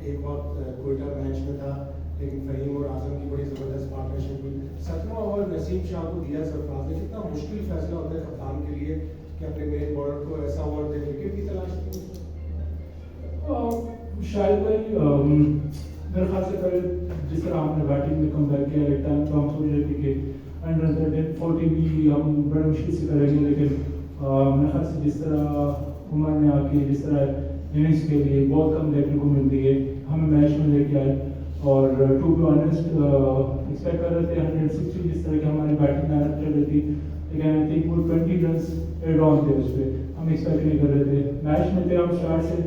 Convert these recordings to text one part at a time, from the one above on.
ایک وقت کوئٹہ میچ میں تھا لیکن فہیم اور اعظم کی بڑی زبردست پارٹنرشپ ہوئی. 17واں اوور نسیم شاہ کو دیا سرفراز نے. کتنا مشکل فیصلہ ہوتا ہے کپتان کے لیے کہ اپنے مین بالر کو ایسا اوور دے. وکٹ کی تلاش کی شاید بھائی میرے خیال سے پہلے جس طرح ہم نے بیٹنگ میں کم بیک کیا ایک ٹائم تو ہم سوچ رہے تھے کہ انڈر 40 بھی ہم بڑے مشکل سے کریں گے, لیکن میرے خیال سے جس طرح عمر نے آ کے جس طرح اننگس کے لیے بہت کم دیکھنے کو ملتی ہے ہمیں میچ میں لے کے آئے. اور ٹو بی آنیسٹ ایکسپیکٹ کر رہے تھے 160 جس طرح کی ہماری بیٹنگ محنت چل رہی تھی, لیکن آئی تھنک وہ 20 رنس ایڈ آن تھے اس پہ, ہم ایکسپیکٹ نہیں کر رہے تھے. میچ میں تھے ہم اسٹارٹ سے,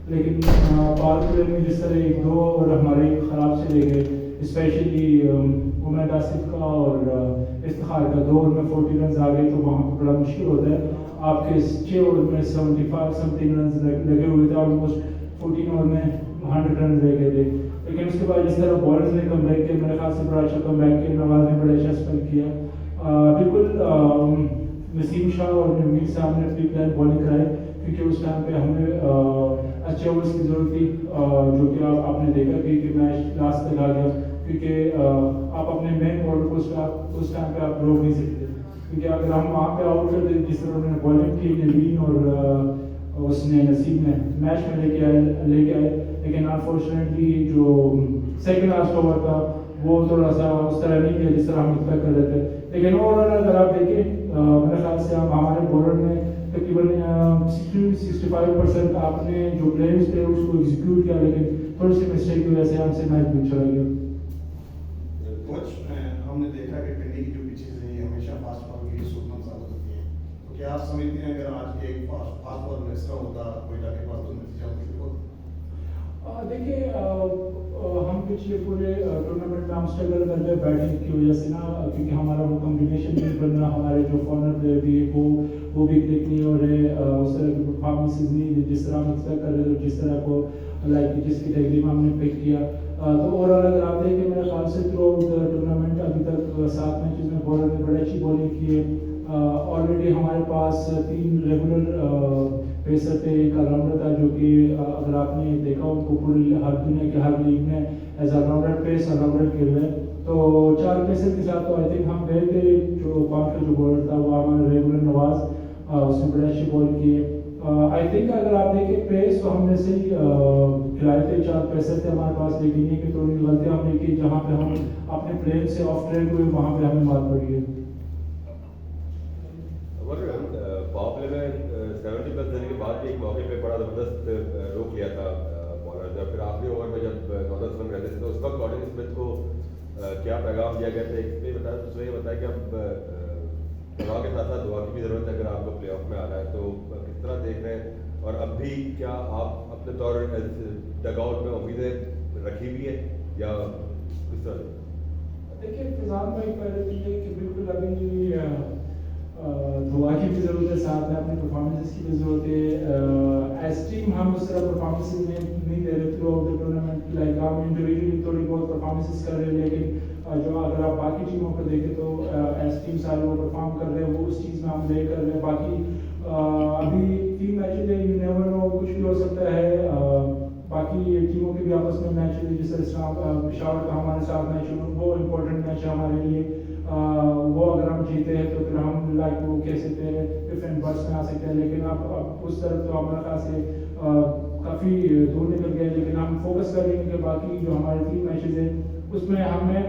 لیکن پاور پلے میں جس طرح ایک دو اور ہمارے خراب سے لے گئے, اسپیشلی عمر آصف کا اور افتخار کا 2 اوور میں 40 رنز آ گئے تو وہاں پہ بڑا مشکل ہوتا ہے. آپ کے 6 اوور میں 75 سمتھنگ رنز لگے ہوئے تھے, آلموسٹ 14 اوور میں 100 رنز رہ گئے تھے. لیکن اس کے بعد جس طرح بالرز نے کم بیک کیا, میرے خیال سے بڑا اچھا کم بیک کیا, نواز نے بڑا اچھا اسپیل کیا. بالکل نسیم شاہ اور نوید صاحب نے اپنی پلان بالنگ کرائی کیونکہ اس ٹائم پہ ہمیں اچھے اوورس کی ضرورت تھی, جو کہ آپ نے دیکھا کہ میچ لاسٹ تک آ گیا کیونکہ آپ اپنے مین بالر کو اس ٹائم پہ آپ روک نہیں سکتے, کیونکہ اگر ہم وہاں پہ آؤٹ کر دیں جس طرح انہوں نے بالنگ کی نوین اور اس نے نسیم نے میچ میں لے کے آئے, لیکن انفارچونیٹلی جو سیکنڈ لاسٹ اوور تھا وہ تھوڑا سا اس طرح نہیں کیا جس طرح ہم ایکسپیکٹ کر رہے تھے. لیکن اوور آل اگر آپ دیکھیں میرے خیال سے ہمارے بالر نے تقریباً 60-65% آپ نے جو پلانس تھے اس کو ایگزیکیوٹ کیا, لیکن تھوڑی سی مسٹیک کی وجہ سے ہم سے میچ بھی چلا گیا. ہم نے دیکھا کہ پنڈی کی جو پچیز ہیں ہمیشہ فاسٹ بال کی سوچنا ثابت ہوتی ہیں, تو کیا آپ سمجھتے ہیں اگر آج کے ایک فاسٹ بال ایکسٹرا ہوتا کوئٹہ کے پاس تو نتیجہ مختلف ہوتا؟ دیکھیے ہم پچھلے پورے ٹورنامنٹ میں ہم اسٹرگل کر رہے بیٹنگ کی وجہ سے نا, کیونکہ ہمارا وہ کمبینیشن نہیں بننا, ہمارے جو فارنر پلیئر بھی ہے وہ بھی کلک نہیں ہو رہے, اس طرح کی پرفارمنسز نہیں جس طرح ہم ایکسپیکٹ کر رہے تھے, جس طرح کو لائک جس کی ٹیکنیک ہم نے پک کیا. تو اوور آل اگر آپ دیکھیں میرے خیال سے تھرو آؤٹ ٹورنامنٹ ابھی تک 7 میچز میں بالر نے بڑی اچھی بالنگ کی ہے. آلریڈی ہمارے پاس 3 ریگولر پیسر تھے, ایک آل راؤنڈر تھا جو کہ اگر آپ نے دیکھا ان کو پوری ہر دنیا کے ہر لیگ میں ایز آل راؤنڈر پیس آل راؤنڈر کھیل رہے ہیں. تو 4 پیسر کے ساتھ تو آئی تھنک ہم گئے تھے. جو 5 کا جو بالر تھا وہ ہمارا ریگولر نواز, اس نے بڑے اچھے بال کیے. آئی تھنک اگر آپ دیکھیں پیس تو ہم نے سے کھلائے تھے, 4 پیسر تھے ہمارے پاس, لیکن یہ کہ تھوڑی غلطیاں ہم نے کی جہاں پہ ہم اپنے پلین سے آف ٹریک ہوئے وہاں پہ ہمیں مات پڑی ہے. پاور پلے میں 70 پلس دینے کے بعد بھی ایک موقع پہ بڑا زبردست روک لیا تھا بالر نے, پھر آخری اوور میں جب 14 رن رہتے تھے تو اس وقت گارڈن اسمتھ کو کیا پیغام دیا گیا تھا؟ اس میں یہ بتایا کہ اب دعا کے ساتھ ساتھ دعا کی بھی ضرورت ہے اگر آپ کو پلے آف میں آنا ہے, تو کس طرح دیکھ رہے ہیں, اور اب بھی کیا آپ اپنے طور ڈگ آؤٹ میں امیدیں رکھی ہوئی ہے یا کس طرح؟ دیکھیے فضان بھائی پہلے تو یہ کہ بالکل ابھی دعا کی بھی ضرورت ہے, ساتھ میں اپنے پرفارمنسز کی بھی ضرورت ہے. ایز ٹیم ہم اس طرح پرفارمنسز نہیں دے رہے through out the tournament, like ہم انڈیویجولی تھوڑی بہت پرفارمنسز کر رہے ہیں, لیکن جو اگر آپ باقی ٹیموں کو دیکھیں تو ایز ٹیم سارے وہ پرفارم کر رہے ہیں, وہ اس چیز میں ہم لے کر رہے ہیں. باقی ابھی 3 میچز ہیں, یو نیور نو, کچھ بھی ہو سکتا ہے. باقی ٹیموں کے بھی آپس میں میچ ہے, جس طرح پشاور کا ہمارے ساتھ میچ ہے, وہ امپورٹنٹ میچ ہے ہمارے لیے. وہ اگر ہم جیتے ہیں تو پھر ہم لائک وہ کہہ سکتے ہیں ڈفرینٹ برس میں آ سکتے ہیں, لیکن اب اس طرف تو ہمارے خاص سے کافی دور نکل گئے. لیکن ہم فوکس کر رہے ہیں کہ باقی جو ہمارے 3 میچز ہیں اس میں ہمیں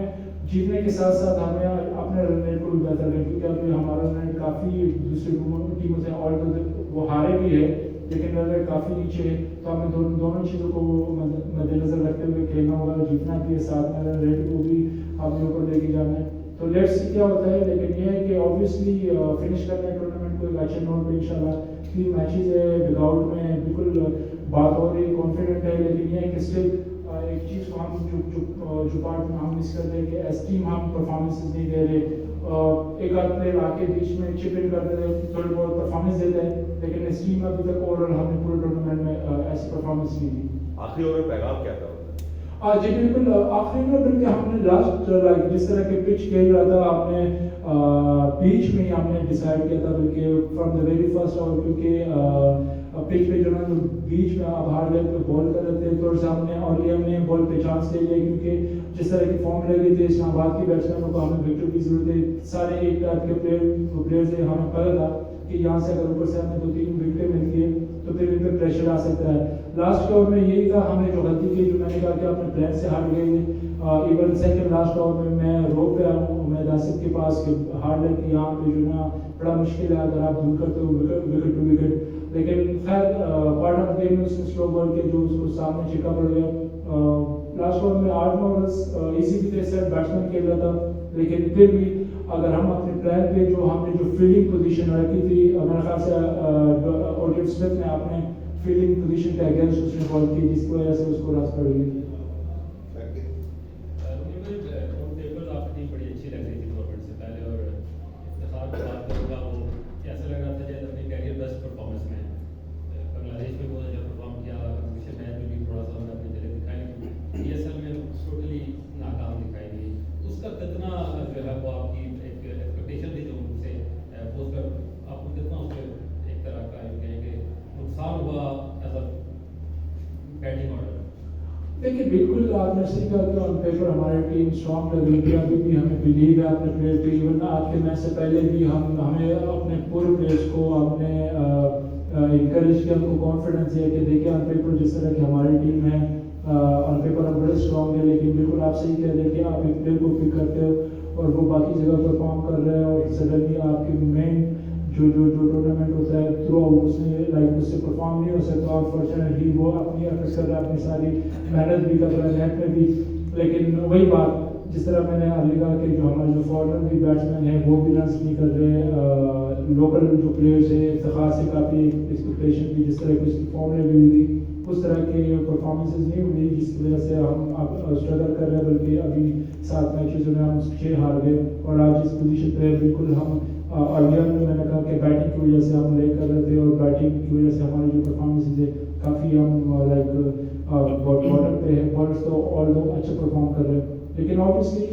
جیتنے کے ساتھ ساتھ ہمیں اپنے رن ریٹ کو بھی بہتر کریں, کیونکہ ابھی ہمارا رن ریٹ کافی دوسری ٹیموں سے اور وہ ہارے بھی ہے, لیکن رن ریٹ کافی نیچے ہے. تو ہمیں دونوں چیزوں کو مد نظر رکھتے ہوئے کھیلنا ہوگا, جیتنا بھی ہے, ساتھ میں رن ریٹ کو بھی ہمیں اوپر لے کے جانا ہے. تو لیٹس سی کیا ہوتا ہے, لیکن یہ ہے کہ آبویسلی فنش کرنا ہے ٹورنامنٹ کو ایک اچھے نوٹ پہ انشاءاللہ. 3 میچز ہے, ڈگ آؤٹ میں بالکل بات ہو رہی, کانفیڈنٹ ہے, لیکن یہ ہے کہ اسٹل ایک چیز کو ہم جو پارٹ میں ہم مس کر رہے ہیں کہ ایز ٹیم ہم پرفارمنسز نہیں دے رہے. ایک آدھ پلیئر آ کے بیچ میں چپ ان کرتے رہے, تھوڑی بہت پرفارمنس دیتے ہیں, لیکن اس ٹیم میں ابھی تک اوور آل ہم نے پورے ٹورنامنٹ میں ایسی پرفارمنس نہیں دی. آخری اوور میں پیغام کیا تھا؟ جی بالکل, آخری میں بلکہ ہم نے لاسٹ لائک جس طرح کے پچ کھیل رہا تھا, آپ نے بیچ میں ہی ہم نے ڈیسائیڈ کیا تھا بلکہ فرام دا ویری فرسٹ آور, کیونکہ پچ پہ جو ہے بیچ میں اب ہارڈ لیگ پہ بال کر رہے تھے, تھوڑا سا ہم نے بال پہ چانس لے لیا, کیونکہ جس طرح کی فارم لگی تھی اسلام آباد کے بیٹسمینوں کو ہمیں وکٹوں کی ضرورت ہے, سارے ایک ٹائپ کے پلیئرز ہیں, ہمیں پتا تھا کہ یہاں سے اگر اوپر سے ہمیں 2-3 وکٹیں ملتی ہیں تو پھر ان پہ پریشر آ سکتا ہے. لاسٹ اوور میں یہی تھا, ہم نے جو غلطی کی, جو میں نے کہا کہ اپنے پلان سے ہٹ گئی. ایون سیکنڈ لاسٹ اوور میں روک پہ آیا ہوں عمید آصف کے پاس کہ ہارڈ لیگ یہاں پہ جو نا بڑا مشکل ہے اگر آپ دور کرتے ہو وکٹ ٹو وکٹ, لیکن خیر پارٹ آف گیم میں اس نے سلو بال کے جو اس کو سامنے چھکا پڑ گیا. لاسٹ اوور میں 8 اوورز ایزی کی طرح سے بیٹسمین کھیل رہا تھا, لیکن پھر بھی اگر ہم اپنے پلان پہ جو ہم نے جو فیلڈنگ پوزیشن رکھی تھی, میرے خیال سے اوڈین اسمتھ نے اپنے فیلڈنگ پوزیشن کے اگینسٹ اس نے بال کی, جس کی وجہ سے اس کو رس پڑ گئی. آپ کی بڑی اچھی لگ رہی تھی ٹورنامنٹ سے پہلے, اور افتخار کی بات کروں گا وہ ایسا لگ رہا تھا جیسے اپنی کیریئر بیسٹ پرفارمنس میں بنگلہ دیش میں بہت اچھا پرفارم کیا, کمپٹیشن میچ میں بھی تھوڑا سا ہم نے اپنی جگہ دکھائی, پی ایس ایل میں ٹوٹلی ناکام دکھائی دی. اس کا کتنا جو ہے وہ آپ کی ایک ایکسپیکٹیشن تھی جو ان سے پوسٹ کر, آپ کو کتنا اس پہ ایک طرح کا کہیں کہ نقصان ہوا ایز اے بیٹنگ آرڈر؟ دیکھیے بالکل آپ نے صحیح کہا کہ آن پیپر ہماری ٹیم اسٹرانگ لگ رہی تھی, ابھی بھی ہمیں بلیو ہے اپنے پلیئر پہ. ایون آج کے میچ سے پہلے بھی ہمیں اپنے پورے پلیئرس کو ہم نے انکریج کیا, ان کو کانفیڈنس دیا کہ دیکھیں آن پیپر جس طرح کی ہماری ٹیم ہے, آن پیپر ہم بڑے اسٹرانگ ہیں, لیکن بالکل آپ صحیح کہہ رہے کہ آپ ایک پلیئر کو پک کرتے ہو اور وہ باقی جگہ پرفارم کر رہے ہیں, اور سڈنلی آپ کے مین جو ٹورنامنٹ ہوتا ہے تھرو آؤٹ اس میں لائک اس سے پرفارم نہیں ہو سکتا. انفارچونیٹلی وہ اپنی ایفرٹ کر رہا ہے, اپنی ساری محنت بھی کر رہا ہے نیٹ میں بھی, لیکن وہی بات جس طرح میں نے ابھی کہا کہ جو ہمارے جو فارنر بھی بیٹسمین ہیں وہ بھی رنس نہیں کر رہے, لوکل جو پلیئرز ہیں افتخار سے کافی ایکسپیکٹیشن تھی, جس طرح کی اس کی فارم لگی ہوئی تھی اس طرح کے پرفارمنسز نہیں ہوئی, جس کی وجہ سے ہم اب اسٹرگل کر رہے ہیں. بلکہ ابھی 7 میچز میں ہم 6 ہار گئے, اور آج اس پوزیشن پہ بالکل ہم ارلیئر میں نے کہا کہ بیٹنگ کی وجہ سے ہم لے کر رہے تھے, اور بیٹنگ کی وجہ سے ہماری جو پرفارمنسز ہے کافی ہم لائک باٹم پہ ہے. بالرس تو آل دو اچھا پرفارم کر رہے ہیں, لیکن آبویسلی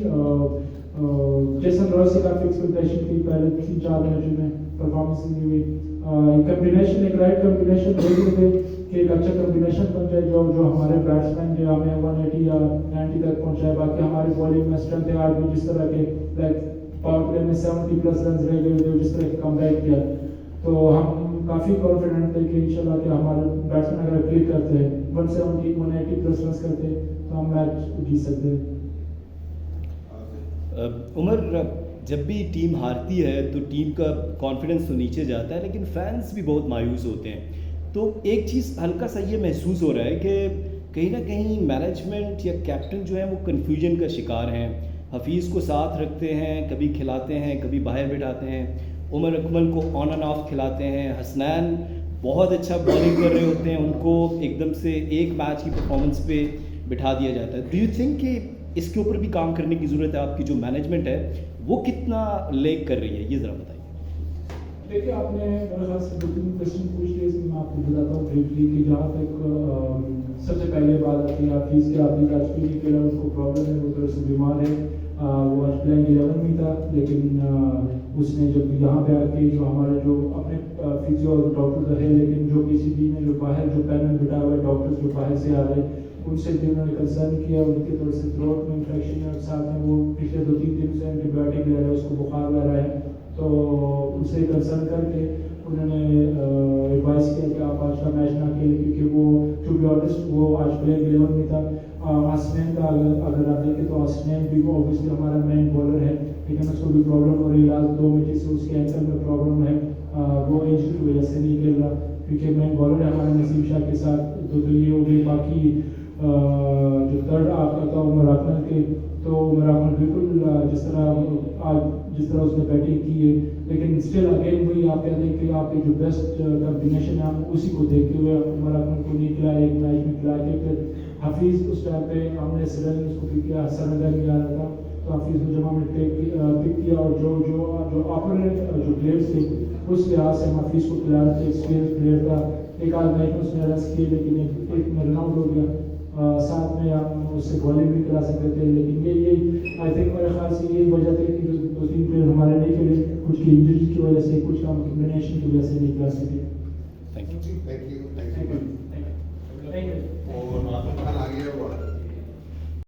جیسن رائس سے کافی ایکسپیکٹیشن تھی, پہلے 3-4 میچوں میں پرفارمنس نہیں ہوئی. کمبینیشن ایک رائٹ کمبینیشن دیکھ رہے تھے کہ ایک اچھا کمبینیشن بن جائے جو ہمارے بیٹسمین جو ہمیں 180 یا 90 تک پہنچائے. باقی ہماری بالنگ میں اسٹرینتھ ہے آج بھی, جس طرح کے لائک پاور پلے میں 70+ رنز رہ گئے تھے, جس طرح کے کم بیک کیا, تو ہم کافی کانفیڈنٹ تھے کہ انشاءاللہ کہ ہمارے بیٹسمین اگر کلک کرتے ہیں 170-180+ رنز کرتے تو ہم میچ جیت سکتے ہیں. عمر, جب بھی ٹیم ہارتی ہے تو ٹیم کا کانفیڈنس تو نیچے جاتا ہے, لیکن فینس بھی بہت مایوس ہوتے ہیں. تو ایک چیز ہلکا سا یہ محسوس ہو رہا ہے کہ کہیں نہ کہیں مینجمنٹ یا کیپٹن جو ہے وہ کنفیوژن کا شکار ہیں. حفیظ کو ساتھ رکھتے ہیں, کبھی کھلاتے ہیں, کبھی باہر بٹھاتے ہیں, عمر اکمل کو آن اینڈ آف کھلاتے ہیں, حسنین بہت اچھا بالنگ کر رہے ہوتے ہیں, ان کو ایک دم سے ایک میچ کی پرفارمنس پہ بٹھا دیا جاتا ہے. ڈو یو تھنک کہ اس کے اوپر بھی کام کرنے کی ضرورت ہے؟ آپ کی جو مینجمنٹ ہے وہ کتنا لیک کر رہی ہے, یہ ذرا بتائیے. دیکھیے آپ نے میرے خیال سے 2-3 کوشچن پوچھ لیے, اس میں میں آپ کو بتاتا ہوں بریفلی کہ جہاں تک سب سے پہلے بات آتی ہے حفیظ کے, حفیظ آج بھی نہیں کھیلا, اس کو پرابلم ہے, وہ تھوڑا سا بیمار ہے, وہ آج پلینگ 11 میں تھا, لیکن اس نے جب یہاں پہ آ کے جو ہمارے جو اپنے فزیو اور ڈاکٹر ہے, لیکن جو پی سی بی میں جو باہر جو پینل بٹھا ہوا ہے ڈاکٹرز جو باہر سے آ رہے ہیں, ان سے بھی انہوں نے کنسرن کیا, ان کے تھوڑے سے تھروٹ میں انفیکشن ہے, اور ساتھ میں وہ پچھلے 2-3 دن سے اینٹی بایوٹک لے رہے ہیں, اس کو بخار لگ رہا ہے. تو ان سے کنسرن کر کے انہوں نے ایڈوائز کیا کہ آپ آج کا میچ نہ کھیلیں, کیونکہ وہ ٹو بی آنیسٹ وہ آج پلینگ 11 میں تھا. حسنین کا اگر آپ دیکھیں تو حسنین بھی وہ اوبیسلی ہمارا مین بالر ہے, لیکن اس کو بھی پرابلم ہو رہی ہے, آج 2 میچز سے اس کے اینکل میں پرابلم ہے, وہ انجری کی وجہ سے نہیں کھیل رہا, کیونکہ مین بالر ہے ہمارے نسیم شاہ کے ساتھ. تو یہ ہو گئی. باقی جو تھرڈ آپ کا تھا عمر اکمل کے, تو عمر اکمل بالکل جس طرح اس نے بیٹنگ کی ہے, لیکن اسٹل اگین وہی آپ کہتے ہیں کہ آپ کے جو بیسٹ کمبینیشن ہے ہم اسی کو دیکھتے ہوئے عمر اکمل کو نہیں کھلایا, ایک میچ میں کھلا کے پھر حفیظ اس ٹائم پہ ہم نے سڈنلی اس کو پک کیا, حسن اگر نہیں آ رہا تھا, تو حفیظ کو جب ہم نے پک کیا, اور جو اپوننٹ جو پلیئرس تھے اس لحاظ سے ہم حفیظ کو کھلا رہے تھے. ایکسپیرینس پلیئر تھا, ایک آدھ میچ میں اس نے رنس کیے, لیکن ایک میں رن آؤٹ ہو گیا. ساتھ میں ہم اس سے بالنگ بھی کرا سکتے تھے، لیکن یہی آئی تھنک میرے خیال سے یہی وجہ تھی کہ جو 2-3 پلیئر ہمارے نہیں کھیلے، کچھ کی انجریز کی وجہ سے، کچھ کا کمبینیشن کی وجہ سے نہیں کھلا سکے. Thank you. Thank you. Thank you.